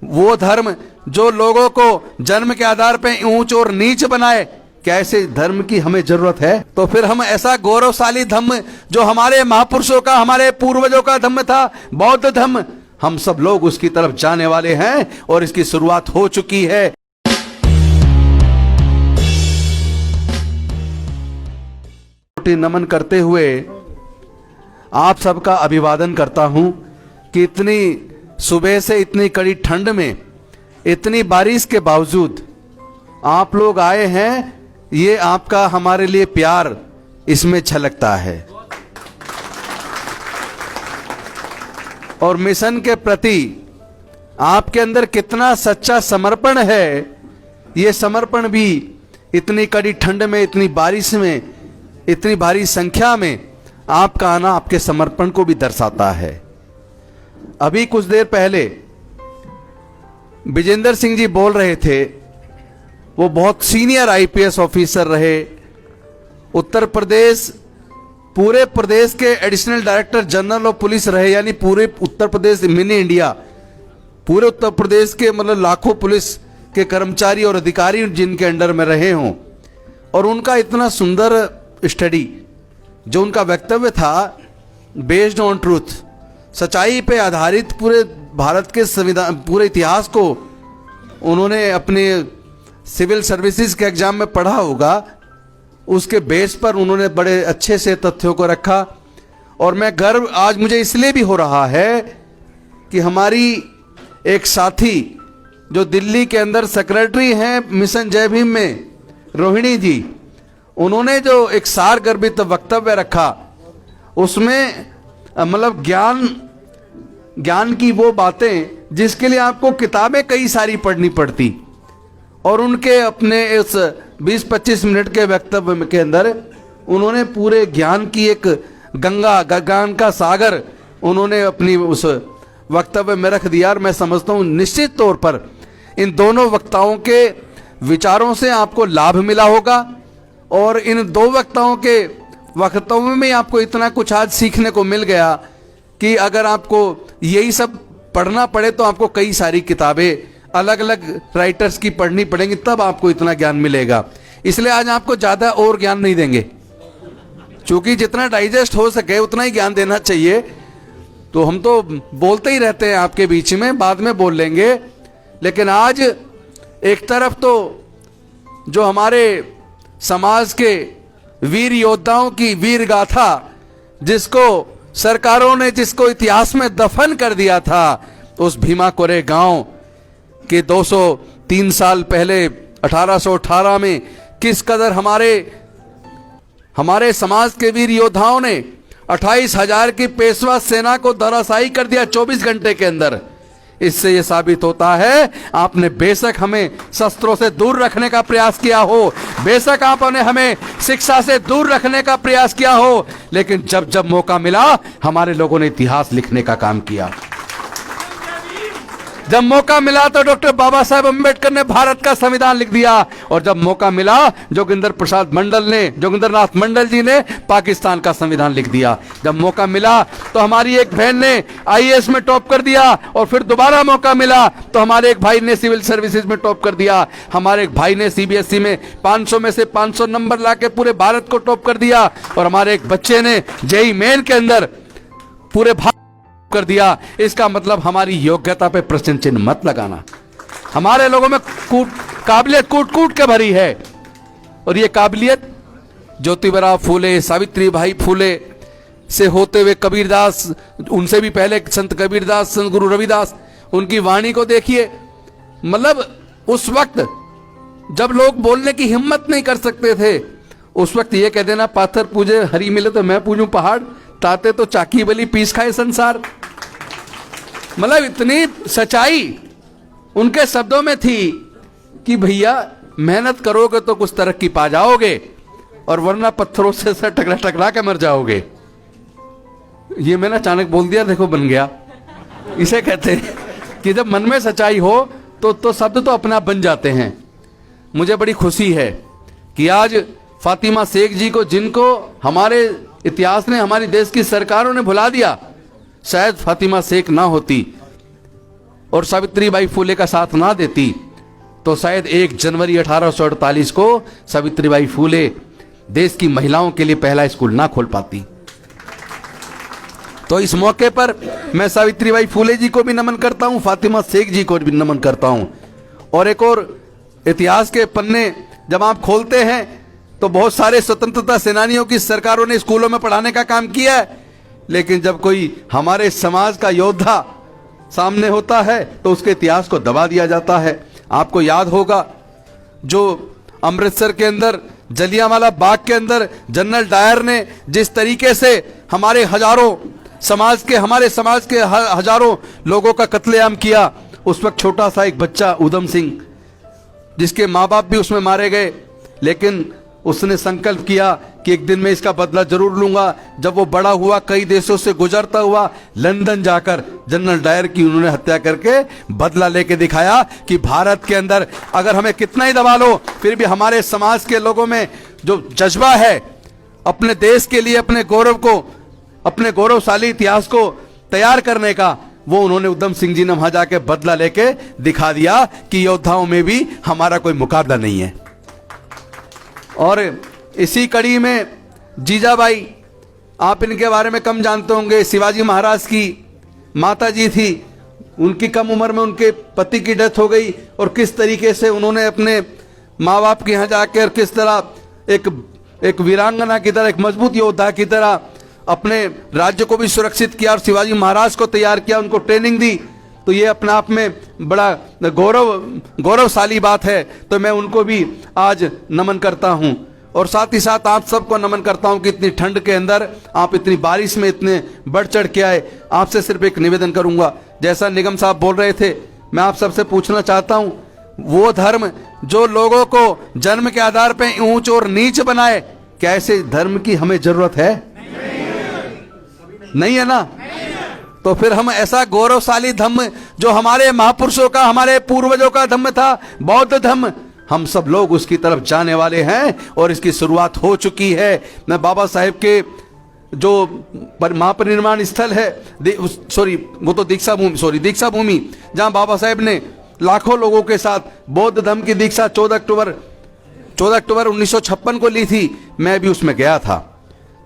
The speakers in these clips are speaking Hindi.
वो धर्म जो लोगों को जन्म के आधार पर ऊंच और नीच बनाए, क्या ऐसे धर्म की हमें जरूरत है? तो फिर हम ऐसा गौरवशाली धर्म जो हमारे महापुरुषों का, हमारे पूर्वजों का धर्म था, बौद्ध धर्म, हम सब लोग उसकी तरफ जाने वाले हैं और इसकी शुरुआत हो चुकी है। नमन करते हुए आप सबका अभिवादन करता हूं कि इतनी सुबह से इतनी कड़ी ठंड में, इतनी बारिश के बावजूद आप लोग आए हैं। ये आपका हमारे लिए प्यार इसमें छलकता है और मिशन के प्रति आपके अंदर कितना सच्चा समर्पण है, ये समर्पण भी इतनी कड़ी ठंड में, इतनी बारिश में, इतनी भारी संख्या में आपका आना आपके समर्पण को भी दर्शाता है। अभी कुछ देर पहले विजेंद्र सिंह जी बोल रहे थे, वो बहुत सीनियर आईपीएस ऑफिसर रहे, उत्तर प्रदेश, पूरे प्रदेश के additional director general of police रहे, यानी पूरे उत्तर प्रदेश, मिनी इंडिया, पूरे उत्तर प्रदेश के मतलब लाखों पुलिस के कर्मचारी और अधिकारी जिनके अंडर में रहे हों, और उनका इतना सुंदर स्टडी, जो उनका वक्तव्य था बेस्ड ऑन ट्रूथ, सच्चाई पे आधारित, पूरे भारत के संविधान, पूरे इतिहास को उन्होंने अपने सिविल सर्विसेज के एग्जाम में पढ़ा होगा, उसके बेस पर उन्होंने बड़े अच्छे से तथ्यों को रखा। और मैं गर्व आज मुझे इसलिए भी हो रहा है कि हमारी एक साथी जो दिल्ली के अंदर सेक्रेटरी हैं मिशन जय भीम में, रोहिणी जी, उन्होंने जो एक सारगर्भित वक्तव्य रखा, उसमें मतलब ज्ञान की वो बातें जिसके लिए आपको किताबें कई सारी पढ़नी पड़ती, और उनके अपने इस 20-25 मिनट के वक्तव्य के अंदर उन्होंने पूरे ज्ञान की एक गंगा, ज्ञान का सागर उन्होंने अपनी उस वक्तव्य में रख दिया। और मैं समझता हूँ निश्चित तौर पर इन दोनों वक्ताओं के विचारों से आपको लाभ मिला होगा, और इन दो वक्ताओं के वक्तव्यों में आपको इतना कुछ आज सीखने को मिल गया कि अगर आपको यही सब पढ़ना पड़े तो आपको कई सारी किताबें अलग अलग राइटर्स की पढ़नी पड़ेंगी, तब आपको इतना ज्ञान मिलेगा। इसलिए आज आपको ज़्यादा और ज्ञान नहीं देंगे, क्योंकि जितना डाइजेस्ट हो सके उतना ही ज्ञान देना चाहिए। तो हम तो बोलते ही रहते हैं आपके बीच में, बाद में बोल लेंगे, लेकिन आज एक तरफ तो जो हमारे समाज के वीर योद्धाओं की वीर गाथा, जिसको सरकारों ने, जिसको इतिहास में दफन कर दिया था, उस भीमा कोरे गांव के 203 साल पहले 1818 में किस कदर हमारे समाज के वीर योद्धाओं ने 28,000 की पेशवा सेना को धराशायी कर दिया 24 घंटे के अंदर। इससे यह साबित होता है, आपने बेशक हमें शस्त्रों से दूर रखने का प्रयास किया हो, बेशक आपने हमें शिक्षा से दूर रखने का प्रयास किया हो, लेकिन जब जब मौका मिला हमारे लोगों ने इतिहास लिखने का काम किया। जब मौका मिला तो डॉक्टर बाबा साहेब अम्बेडकर ने भारत का संविधान लिख दिया, और जब मौका मिला जोगिंदर नाथ मंडल जी ने पाकिस्तान का संविधान लिख दिया। जब मौका मिला तो हमारी एक बहन ने आईएएस में टॉप कर दिया, और फिर दोबारा मौका मिला तो हमारे एक भाई ने सिविल सर्विसेज में टॉप कर दिया, हमारे एक भाई ने सीबीएसई में 500 में से 500 नंबर लाके पूरे भारत को टॉप कर दिया, और हमारे एक बच्चे ने जेईई मेन के अंदर पूरे भारत कर दिया। इसका मतलब हमारी योग्यता पे प्रश्न चिन्ह मत लगाना। हमारे लोगों में काबिलियत कूट कूट के भरी है, और ये काबिलियत ज्योतिबा फूले, सावित्री भाई फूले से होते हुए कबीरदास, उनसे भी पहले संत कबीरदास, संत गुरु रविदास, उनकी वाणी को देखिए। मतलब उस वक्त जब लोग बोलने की हिम्मत नहीं कर सकते थे, उस वक्त ये कह देना, पाथर पूजे हरी मिले तो मैं पूजूं पहाड़, ताते तो चाकी बली पीस खाए संसार। मतलब इतनी सच्चाई उनके शब्दों में थी कि भैया मेहनत करोगे तो कुछ तरक्की पा जाओगे, और वरना पत्थरों से टकरा टकरा के मर जाओगे। ये मैंने अचानक बोल दिया, देखो बन गया। इसे कहते हैं कि जब मन में सच्चाई हो तो शब्द तो अपने आप बन जाते हैं। मुझे बड़ी खुशी है कि आज फातिमा शेख जी को, जिनको हमारे इतिहास ने, हमारी देश की सरकारों ने भुला दिया, शायद फातिमा शेख ना होती और सावित्रीबाई फुले का साथ ना देती तो शायद 1 जनवरी 1848 को सावित्रीबाई फुले देश की महिलाओं के लिए पहला स्कूल ना खोल पाती। तो इस मौके पर मैं सावित्रीबाई फुले जी को भी नमन करता हूं, फातिमा शेख जी को भी नमन करता हूं। और एक और इतिहास के पन्ने जब आप खोलते हैं तो बहुत सारे स्वतंत्रता सेनानियों की सरकारों ने स्कूलों में पढ़ाने का काम किया है, लेकिन जब कोई हमारे समाज का योद्धा सामने होता है तो उसके इतिहास को दबा दिया जाता है। आपको याद होगा जो अमृतसर के अंदर जलियांवाला बाग के अंदर जनरल डायर ने जिस तरीके से हमारे समाज के हजारों लोगों का कत्लेआम किया, उस वक्त छोटा सा एक बच्चा उधम सिंह जिसके माँ बाप भी उसमें मारे गए, लेकिन उसने संकल्प किया कि एक दिन मैं इसका बदला जरूर लूंगा। जब वो बड़ा हुआ, कई देशों से गुजरता हुआ, लंदन जाकर जनरल डायर की उन्होंने हत्या करके बदला लेके दिखाया कि भारत के अंदर अगर हमें कितना ही दबा लो फिर भी हमारे समाज के लोगों में जो जज्बा है अपने देश के लिए, अपने गौरव को, अपने गौरवशाली इतिहास को तैयार करने का, वो उन्होंने उधम सिंह जी ने वहां जाके बदला लेके दिखा दिया कि योद्धाओं में भी हमारा कोई मुकाबला नहीं है। और इसी कड़ी में जीजाबाई, आप इनके बारे में कम जानते होंगे, शिवाजी महाराज की माता जी थी, उनकी कम उम्र में उनके पति की डेथ हो गई और किस तरीके से उन्होंने अपने माँ बाप के यहाँ जाकर किस तरह एक वीरांगना की तरह, एक मजबूत योद्धा की तरह अपने राज्य को भी सुरक्षित किया और शिवाजी महाराज को तैयार किया, उनको ट्रेनिंग दी। तो ये अपने आप में बड़ा गौरवशाली बात है। तो मैं उनको भी आज नमन करता हूं और साथ ही साथ आप सबको नमन करता हूं कि इतनी ठंड के अंदर आप इतनी बारिश में इतने बढ़ चढ़ के आए। आपसे सिर्फ एक निवेदन करूंगा, जैसा निगम साहब बोल रहे थे, मैं आप सबसे पूछना चाहता हूं, वो धर्म जो लोगों को जन्म के आधार पर ऊंच और नीच बनाए, क्या ऐसे धर्म की हमें जरूरत है? नहीं है ना? तो फिर हम ऐसा गौरवशाली धर्म जो हमारे महापुरुषों का, हमारे पूर्वजों का धर्म था, बौद्ध धर्म, हम सब लोग उसकी तरफ जाने वाले हैं और इसकी शुरुआत हो चुकी है। मैं बाबा साहेब के जो महापरिनिर्वाण स्थल है, वो तो दीक्षा भूमि, जहां बाबा साहेब ने लाखों लोगों के साथ बौद्ध धर्म की दीक्षा 14 अक्टूबर 1956 को ली थी, मैं भी उसमें गया था।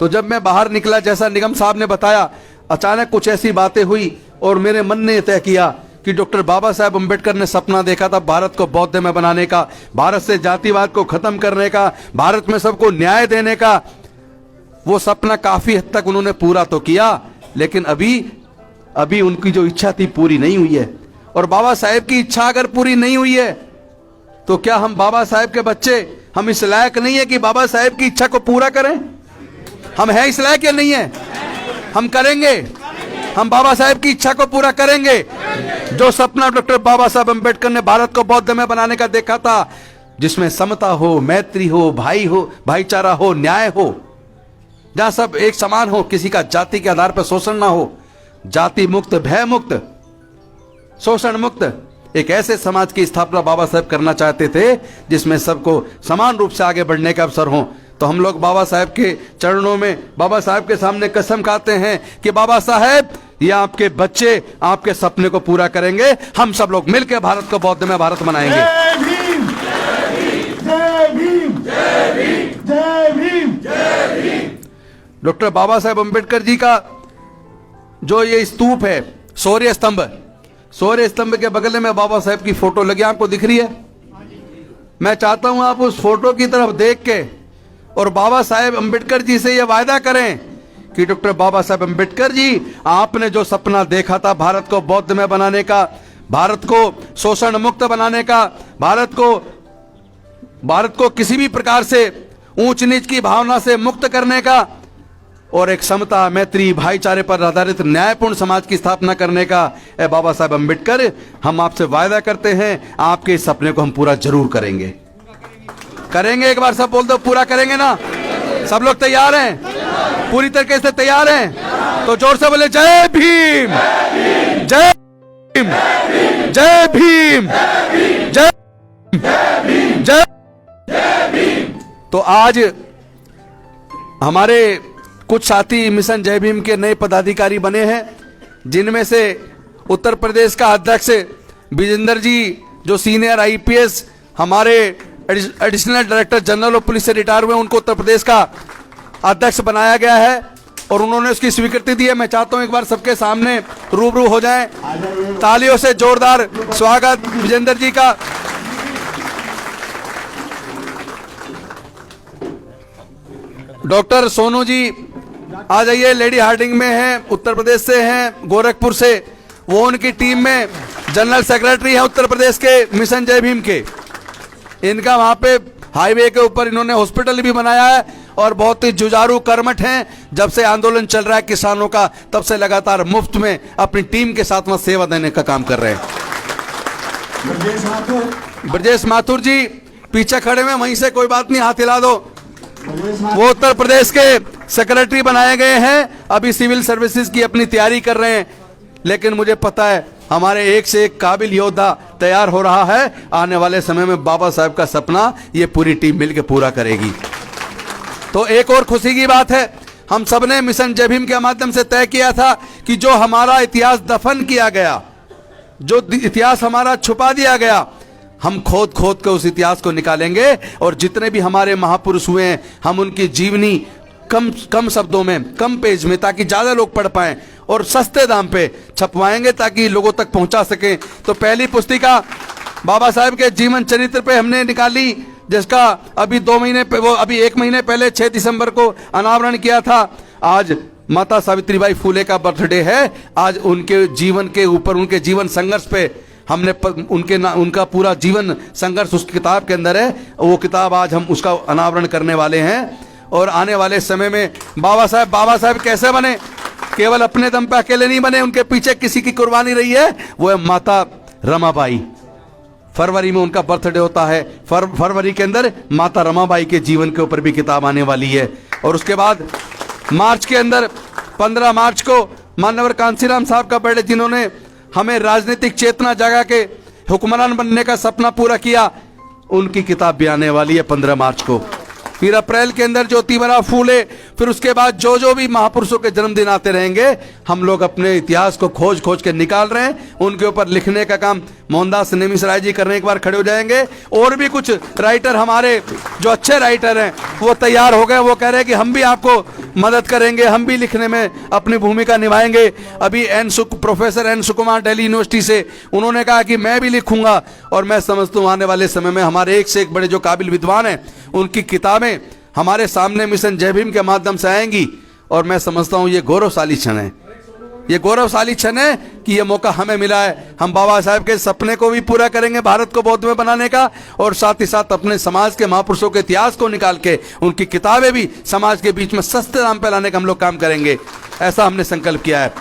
तो जब मैं बाहर निकला, जैसा निगम साहब ने बताया, अचानक कुछ ऐसी बातें हुई और मेरे मन ने तय किया कि डॉक्टर बाबा साहेब अम्बेडकर ने सपना देखा था भारत को बौद्ध में बनाने का, भारत से जातिवाद को खत्म करने का, भारत में सबको न्याय देने का। वो सपना काफी हद तक उन्होंने पूरा तो किया, लेकिन अभी उनकी जो इच्छा थी पूरी नहीं हुई है। और बाबा साहेब की इच्छा अगर पूरी नहीं हुई है तो क्या हम बाबा साहेब के बच्चे, हम इस लायक नहीं है कि बाबा साहेब की इच्छा को पूरा करें? हम हैं इस लायक या नहीं है? हम करेंगे, हम बाबा साहेब की इच्छा को पूरा करेंगे। जो सपना डॉक्टर बाबा साहेब अम्बेडकर ने भारत को बौद्ध में बनाने का देखा था, जिसमें समता हो, मैत्री हो, भाईचारा हो, न्याय हो, जहां सब एक समान हो, किसी का जाति के आधार पर शोषण ना हो, जाति मुक्त, भय मुक्त, शोषण मुक्त, एक ऐसे समाज की स्थापना बाबा साहेब करना चाहते थे जिसमें सबको समान रूप से आगे बढ़ने का अवसर हो। तो हम लोग बाबा साहेब के चरणों में, बाबा साहेब के सामने कसम खाते हैं कि बाबा साहेब, ये आपके बच्चे आपके सपने को पूरा करेंगे। हम सब लोग मिलकर भारत को बौद्ध में भारत बनाएंगे। जय भीम, जय भीम, जय भीम, जय भीम, जय भीम। डॉक्टर बाबा साहेब अम्बेडकर जी का जो ये स्तूप है, शौर्य स्तंभ के बगल में बाबा साहेब की फोटो लगी, आपको दिख रही है? मैं चाहता हूं आप उस फोटो की तरफ देख के और बाबा साहेब अम्बेडकर जी से यह वायदा करें कि डॉक्टर बाबा साहेब अम्बेडकर जी, आपने जो सपना देखा था भारत को बौद्ध में बनाने का, भारत को शोषण मुक्त बनाने का, भारत को किसी भी प्रकार से ऊंच नीच की भावना से मुक्त करने का और एक समता, मैत्री, भाईचारे पर आधारित न्यायपूर्ण समाज की स्थापना करने का, ए बाबा साहेब अम्बेडकर, हम आपसे वायदा करते हैं आपके इस सपने को हम पूरा जरूर करेंगे। एक बार सब बोल दो, पूरा करेंगे ना? सब लोग तैयार हैं? पूरी तरीके से तैयार हैं? तो जोर से बोले, जय भीम, जय भीम, जय भीम, जय भीम, जय भीम। तो आज हमारे कुछ साथी मिशन जय भीम के नए पदाधिकारी बने हैं, जिनमें से उत्तर प्रदेश का अध्यक्ष विजेंद्र जी, जो सीनियर आईपीएस हमारे additional director general of police से रिटायर हुए, उनको उत्तर प्रदेश का अध्यक्ष बनाया गया है और उन्होंने उसकी स्वीकृति दी है। मैं चाहता हूं एक बार सबके सामने रूबरू हो जाएं। तालियों से जोरदार स्वागत विजेंद्र जी का। डॉक्टर सोनू जी आ जाइए, लेडी हार्डिंग में हैं, उत्तर प्रदेश से हैं, गोरखपुर से। वो उनकी टीम में जनरल सेक्रेटरी हैं उत्तर प्रदेश के मिशन जय भीम के। इनका वहां पे हाईवे के ऊपर इन्होंने हॉस्पिटल भी बनाया है और बहुत ही जुझारू कर्मठ हैं। जब से आंदोलन चल रहा है किसानों का, तब से लगातार मुफ्त में अपनी टीम के साथ वहां सेवा देने का काम कर रहे हैं। ब्रजेश माथुर जी पीछे खड़े हुए, वहीं से कोई बात नहीं, हाथ हिला दो। वो उत्तर प्रदेश के सेक्रेटरी बनाए गए हैं, अभी सिविल सर्विसेज की अपनी तैयारी कर रहे हैं। लेकिन मुझे पता है हमारे एक से एक काबिल योद्धा तैयार हो रहा है। आने वाले समय में बाबा साहब का सपना ये पूरी टीम मिलकर पूरा करेगी। तो एक और खुशी की बात है, हम सबने मिशन जय भीम के माध्यम से तय किया था कि जो हमारा इतिहास दफन किया गया, जो इतिहास हमारा छुपा दिया गया, हम खोद खोद के उस इतिहास को निकालेंगे और जितने भी हमारे महापुरुष हुए हैं, हम उनकी जीवनी कम शब्दों में, कम पेज में, ताकि ज्यादा लोग पढ़ पाएं और सस्ते दाम पे छपवाएंगे ताकि लोगों तक पहुंचा सकें। तो पहली पुस्तिका बाबा साहब के जीवन चरित्र पे हमने निकाली, जिसका अभी 2 महीने वो अभी 1 महीने पहले 6 दिसंबर को अनावरण किया था। आज माता सावित्रीबाई फुले का बर्थडे है। आज उनके जीवन के ऊपर, उनके जीवन संघर्ष पे हमने उनका पूरा जीवन संघर्ष उस किताब के अंदर है। वो किताब आज हम उसका अनावरण करने वाले हैं। और आने वाले समय में बाबा साहब कैसे बने, केवल अपने दम पे अकेले नहीं बने, उनके पीछे किसी की कुर्बानी रही है। वो है माता रमाबाई। फरवरी में उनका बर्थडे होता है। फरवरी के अंदर माता रमाबाई के जीवन के ऊपर भी किताब आने वाली है। और उसके बाद मार्च के अंदर 15 मार्च को मानवर कांसीराम साहब का बर्थडे, जिन्होंने हमें राजनीतिक चेतना जगा के हुक्मरान बनने का सपना पूरा किया, उनकी किताब भी आने वाली है 15 मार्च को। फिर अप्रैल के अंदर ज्योतिबा फूले, फिर उसके बाद जो भी महापुरुषों के जन्मदिन आते रहेंगे, हम लोग अपने इतिहास को खोज खोज के निकाल रहे हैं। उनके ऊपर लिखने का काम मोहनदास नेमिसराय जी करने, एक बार खड़े हो जाएंगे। और भी कुछ राइटर हमारे जो अच्छे राइटर हैं वो तैयार हो गए। वो कह रहे हैं कि हम भी आपको मदद करेंगे, हम भी लिखने में अपनी भूमिका निभाएंगे। अभी प्रोफेसर एन सुकुमार दिल्ली यूनिवर्सिटी से, उन्होंने कहा कि मैं भी लिखूंगा। और मैं समझता हूँ आने वाले समय में हमारे एक से एक बड़े जो काबिल विद्वान हैं, उनकी किताबें हमारे सामने मिशन जय भीम के माध्यम से आएंगी। और मैं समझता हूं ये गौरवशाली क्षण है, ये गौरवशाली क्षण है कि ये मौका हमें मिला है। हम बाबा साहब के सपने को भी पूरा करेंगे, भारत को बौद्ध में बनाने का, और साथ ही साथ अपने समाज के महापुरुषों के इतिहास को निकाल के उनकी किताबें भी समाज के बीच में सस्ते दाम पे लाने का हम लोग काम करेंगे। ऐसा हमने संकल्प किया है।